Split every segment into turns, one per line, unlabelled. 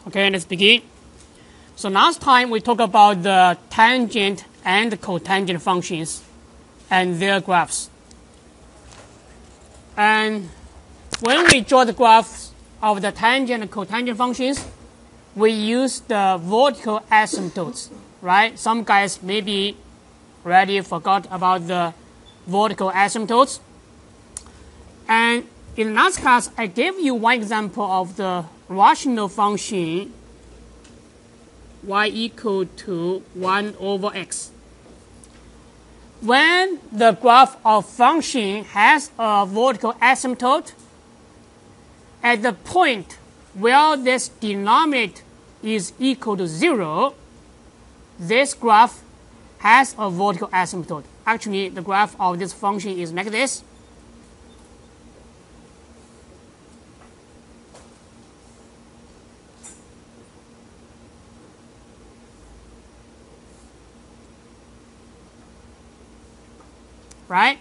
Okay, let's begin. So last time we talked about the tangent and cotangent functions and their graphs. And when we draw the graphs of the tangent and cotangent functions, we use the vertical asymptotes, right? Some guys maybe already forgot about the vertical asymptotes. And in last class, I gave you one example of the rational function y equal to 1 over x. When the graph of function has a vertical asymptote, at the point where this denominator is equal to 0, this graph has a vertical asymptote. Actually, the graph of this function is like this. Right?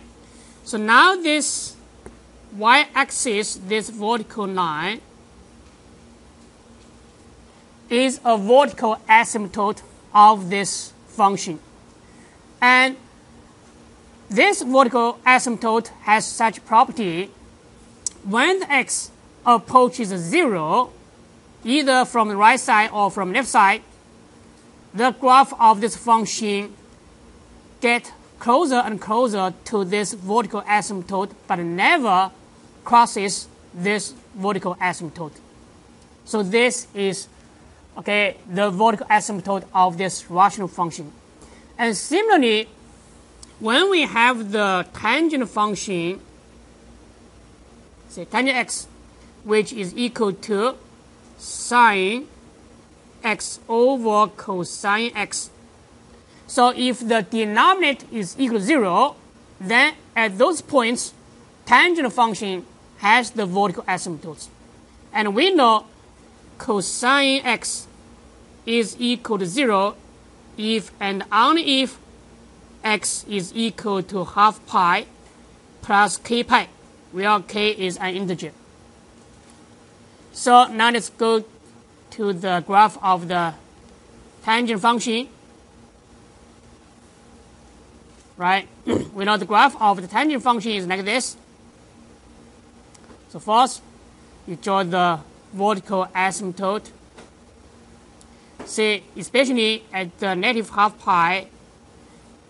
So now this y-axis, this vertical line, is a vertical asymptote of this function. And this vertical asymptote has such property: when the x approaches 0, either from the right side or from the left side, the graph of this function gets closer and closer to this vertical asymptote, but never crosses this vertical asymptote. So this is the vertical asymptote of this rational function. And similarly, when we have the tangent function, say tangent x, which is equal to sine x over cosine x. So if the denominator is equal to 0, then at those points, tangent function has the vertical asymptotes. And we know cosine x is equal to 0 if and only if x is equal to half pi plus k pi, where k is an integer. So now let's go to the graph of the tangent function. Right? We know the graph of the tangent function is like this. So first, you draw the vertical asymptote. See, especially at the negative half pi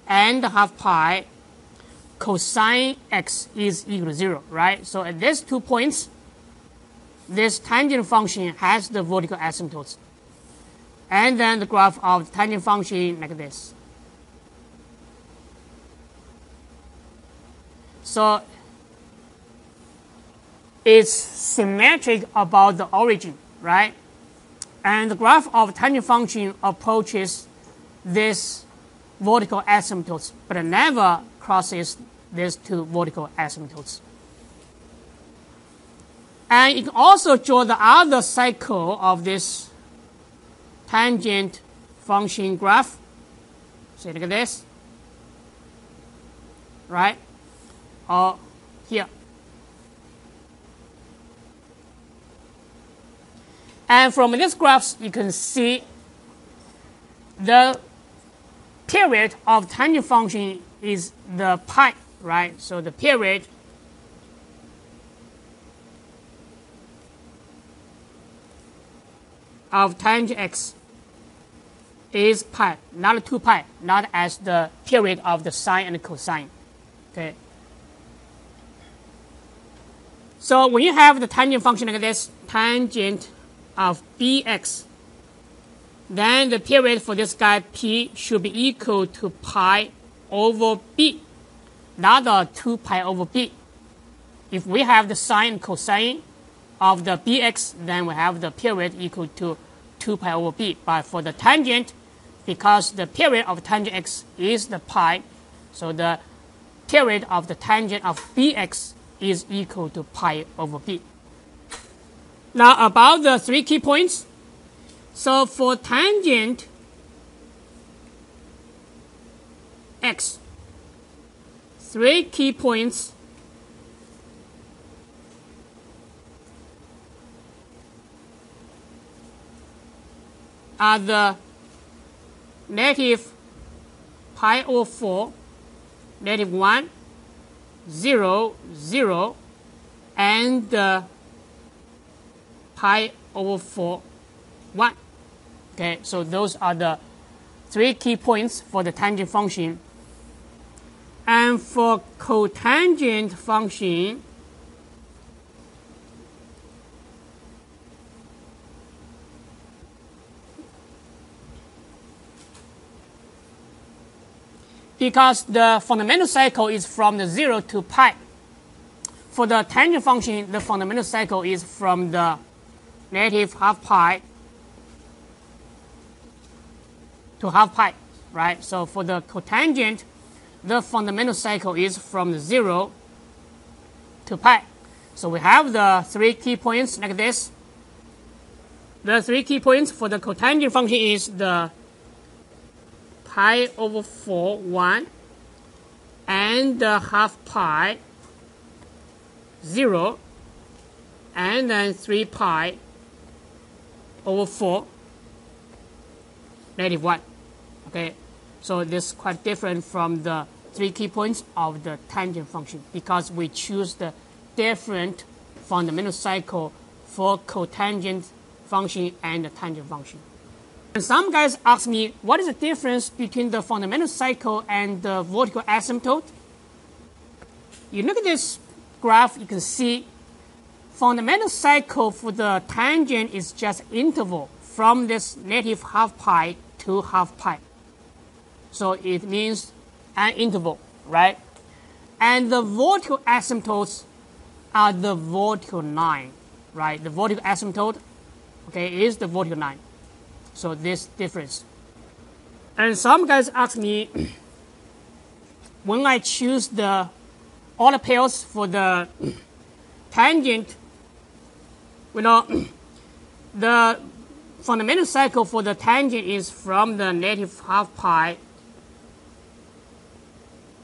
and half pi, cosine x is equal to 0, right? So at these 2 points, this tangent function has the vertical asymptotes. And then the graph of the tangent function like this. So it's symmetric about the origin, right? And the graph of tangent function approaches this vertical asymptotes, but never crosses these 2 vertical asymptotes. And you can also draw the other cycle of this tangent function graph. So look at this, right? Or here. And from these graphs, you can see the period of tangent function is the pi, right? So the period of tangent x is pi, not 2 pi, not as the period of the sine and cosine. Okay. So when you have the tangent function like this, tangent of bx, then the period for this guy p should be equal to pi over b, not 2 pi over b. If we have the sine and cosine of the bx, then we have the period equal to 2 pi over b. But for the tangent, because the period of tangent x is the pi, so the period of the tangent of bx is equal to pi over b. Now about the 3 key points. So for tangent x, 3 key points are the negative pi over 4, negative 1, 0, 0, and pi over 4, 1. Okay, so those are the 3 key points for the tangent function. And for cotangent function, because the fundamental cycle is from the 0 to pi. For the tangent function, the fundamental cycle is from the negative half pi to half pi, right? So for the cotangent, the fundamental cycle is from the 0 to pi. So we have the 3 key points like this. The 3 key points for the cotangent function is the pi over 4, 1, and the half pi, 0, and then 3 pi over 4, negative 1. Okay, so this is quite different from the 3 key points of the tangent function because we choose the different fundamental cycle for cotangent function and the tangent function. And some guys ask me, what is the difference between the fundamental cycle and the vertical asymptote? You look at this graph, you can see fundamental cycle for the tangent is just interval from this negative half pi to half pi. So it means an interval, right? And the vertical asymptotes are the vertical line, right? The vertical asymptote, okay, is the vertical line. So this difference. And some guys ask me, when I choose all the pairs for the tangent, the fundamental cycle for the tangent is from the negative half pi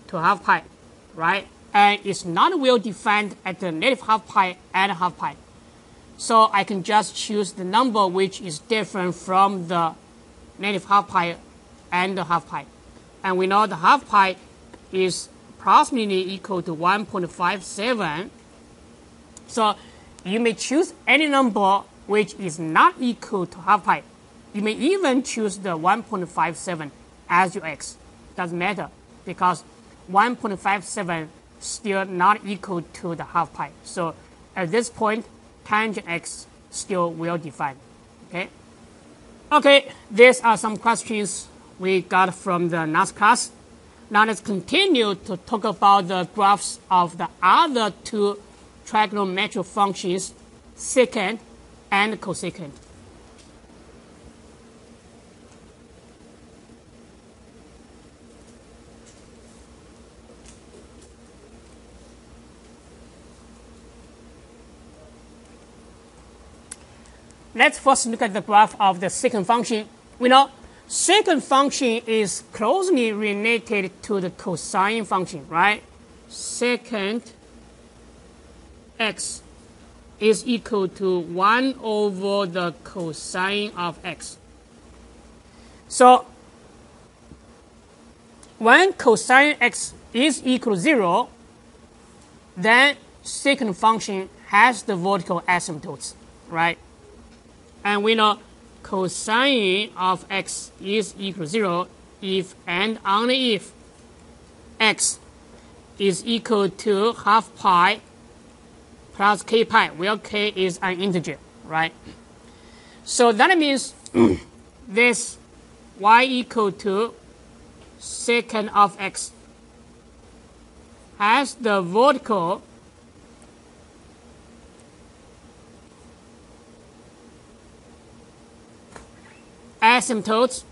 to half pi, right? And it's not well defined at the negative half pi and half pi. So I can just choose the number which is different from the negative half pi and the half pi. And we know the half pi is approximately equal to 1.57. So you may choose any number which is not equal to half pi. You may even choose the 1.57 as your x. Doesn't matter because 1.57 still not equal to the half pi. So at this point, tangent x still well defined. Okay. Okay, these are some questions we got from the last class. Now let's continue to talk about the graphs of the other 2 trigonometric functions, secant and cosecant. Let's first look at the graph of the secant function. We know secant function is closely related to the cosine function, right? Secant x is equal to 1 over the cosine of x. So when cosine x is equal to 0, then secant function has the vertical asymptotes, right? And we know cosine of x is equal to 0 if and only if x is equal to half pi plus k pi, where k is an integer, right? So that means this y equal to secant of x has the vertical asymptotes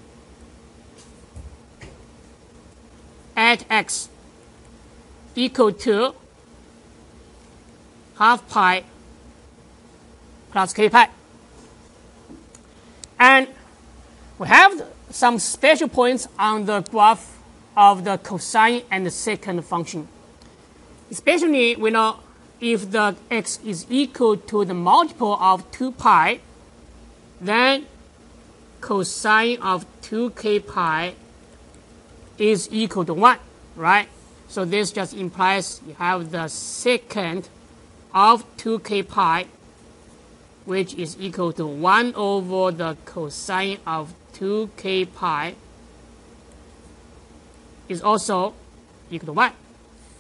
at x equal to half pi plus k pi. And we have some special points on the graph of the cosine and the secant function. Especially, we know if the x is equal to the multiple of 2 pi, then cosine of 2k pi is equal to 1, right? So this just implies you have the secant of 2k pi, which is equal to 1 over the cosine of 2k pi is also equal to 1.